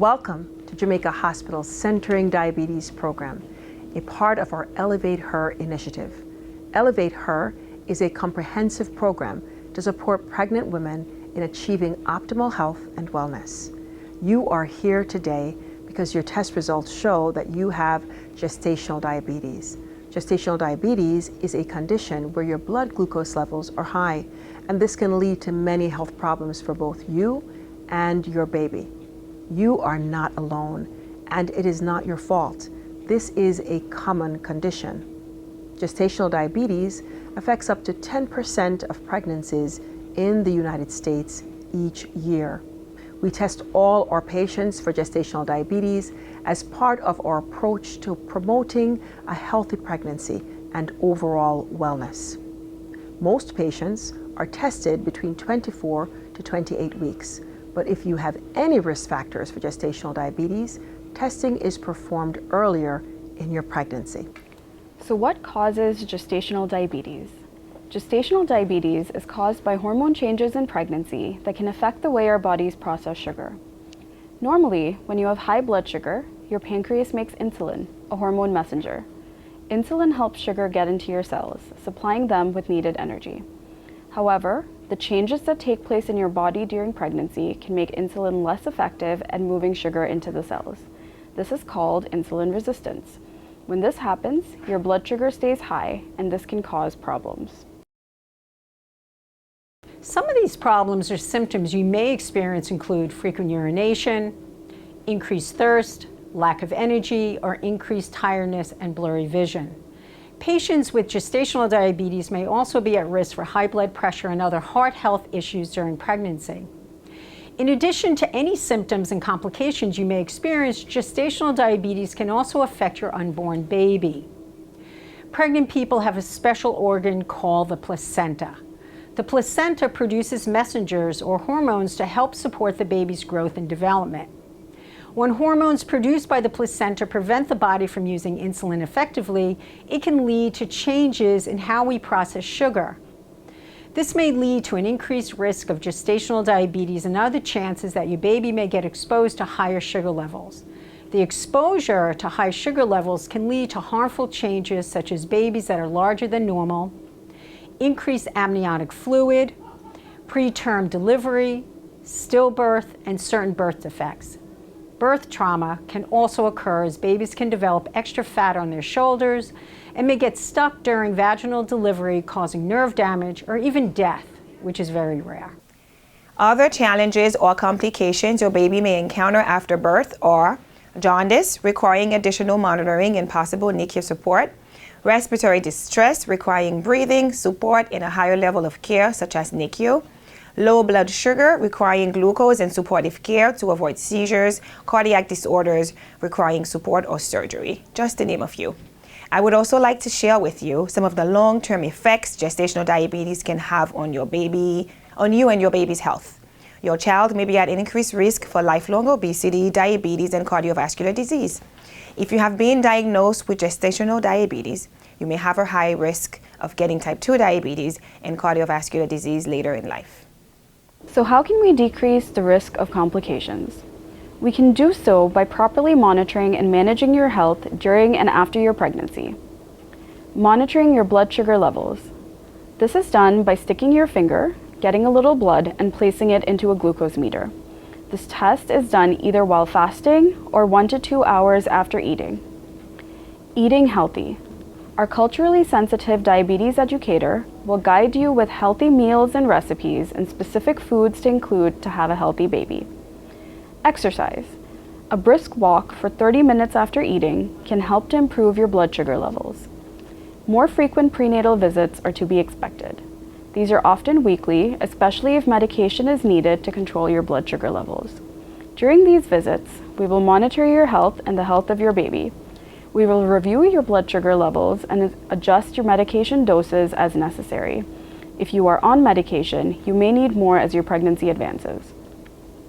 Welcome to Jamaica Hospital's Centering Diabetes program, a part of our ElevateHer initiative. ElevateHer is a comprehensive program to support pregnant women in achieving optimal health and wellness. You are here today because your test results show that you have gestational diabetes. Gestational diabetes is a condition where your blood glucose levels are high, and this can lead to many health problems for both you and your baby. You are not alone, and it is not your fault. This is a common condition. Gestational diabetes affects up to 10% of pregnancies in the United States each year. We test all our patients for gestational diabetes as part of our approach to promoting a healthy pregnancy and overall wellness. Most patients are tested between 24 to 28 weeks. But if you have any risk factors for gestational diabetes, testing is performed earlier in your pregnancy. So what causes gestational diabetes? Gestational diabetes is caused by hormone changes in pregnancy that can affect the way our bodies process sugar. Normally, when you have high blood sugar, your pancreas makes insulin, a hormone messenger. Insulin helps sugar get into your cells, supplying them with needed energy. However, the changes that take place in your body during pregnancy can make insulin less effective at moving sugar into the cells. This is called insulin resistance. When this happens, your blood sugar stays high, and this can cause problems. Some of these problems or symptoms you may experience include frequent urination, increased thirst, lack of energy, or increased tiredness and blurry vision. Patients with gestational diabetes may also be at risk for high blood pressure and other heart health issues during pregnancy. In addition to any symptoms and complications you may experience, gestational diabetes can also affect your unborn baby. Pregnant people have a special organ called the placenta. The placenta produces messengers or hormones to help support the baby's growth and development. When hormones produced by the placenta prevent the body from using insulin effectively, it can lead to changes in how we process sugar. This may lead to an increased risk of gestational diabetes and other chances that your baby may get exposed to higher sugar levels. The exposure to high sugar levels can lead to harmful changes such as babies that are larger than normal, increased amniotic fluid, preterm delivery, stillbirth, and certain birth defects. Birth trauma can also occur as babies can develop extra fat on their shoulders and may get stuck during vaginal delivery, causing nerve damage or even death, which is very rare. Other challenges or complications your baby may encounter after birth are jaundice, requiring additional monitoring and possible NICU support, respiratory distress, requiring breathing support and a higher level of care, such as NICU, low blood sugar, requiring glucose and supportive care to avoid seizures, cardiac disorders, requiring support or surgery, just to name a few. I would also like to share with you some of the long-term effects gestational diabetes can have on you and your baby's health. Your child may be at increased risk for lifelong obesity, diabetes, and cardiovascular disease. If you have been diagnosed with gestational diabetes, you may have a high risk of getting type 2 diabetes and cardiovascular disease later in life. So how can we decrease the risk of complications? We can do so by properly monitoring and managing your health during and after your pregnancy. Monitoring your blood sugar levels. This is done by sticking your finger, getting a little blood, and placing it into a glucose meter. This test is done either while fasting or 1 to 2 hours after eating. Eating healthy. Our culturally sensitive diabetes educator will guide you with healthy meals and recipes and specific foods to include to have a healthy baby. Exercise. A brisk walk for 30 minutes after eating can help to improve your blood sugar levels. More frequent prenatal visits are to be expected. These are often weekly, especially if medication is needed to control your blood sugar levels. During these visits, we will monitor your health and the health of your baby. We will review your blood sugar levels and adjust your medication doses as necessary. If you are on medication, you may need more as your pregnancy advances.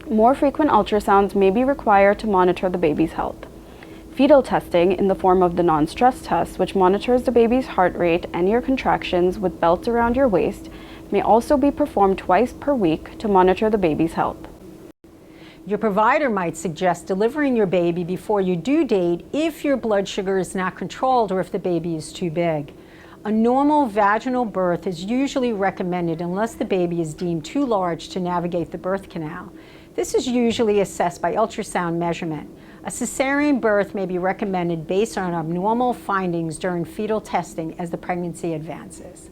More frequent ultrasounds may be required to monitor the baby's health. Fetal testing in the form of the non-stress test, which monitors the baby's heart rate and your contractions with belts around your waist, may also be performed twice per week to monitor the baby's health. Your provider might suggest delivering your baby before your due date if your blood sugar is not controlled or if the baby is too big. A normal vaginal birth is usually recommended unless the baby is deemed too large to navigate the birth canal. This is usually assessed by ultrasound measurement. A cesarean birth may be recommended based on abnormal findings during fetal testing as the pregnancy advances.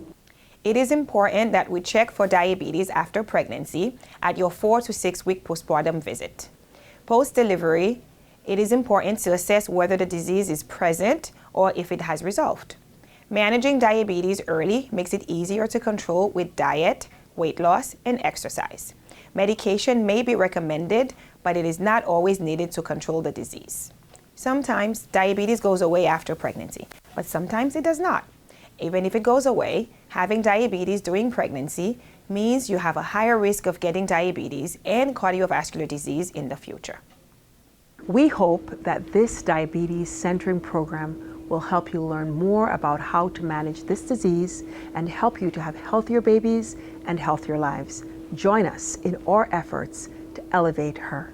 It is important that we check for diabetes after pregnancy at your 4 to 6 week postpartum visit. Post-delivery, it is important to assess whether the disease is present or if it has resolved. Managing diabetes early makes it easier to control with diet, weight loss, and exercise. Medication may be recommended, but it is not always needed to control the disease. Sometimes diabetes goes away after pregnancy, but sometimes it does not. Even if it goes away, having diabetes during pregnancy means you have a higher risk of getting diabetes and cardiovascular disease in the future. We hope that this diabetes centering program will help you learn more about how to manage this disease and help you to have healthier babies and healthier lives. Join us in our efforts to elevate her.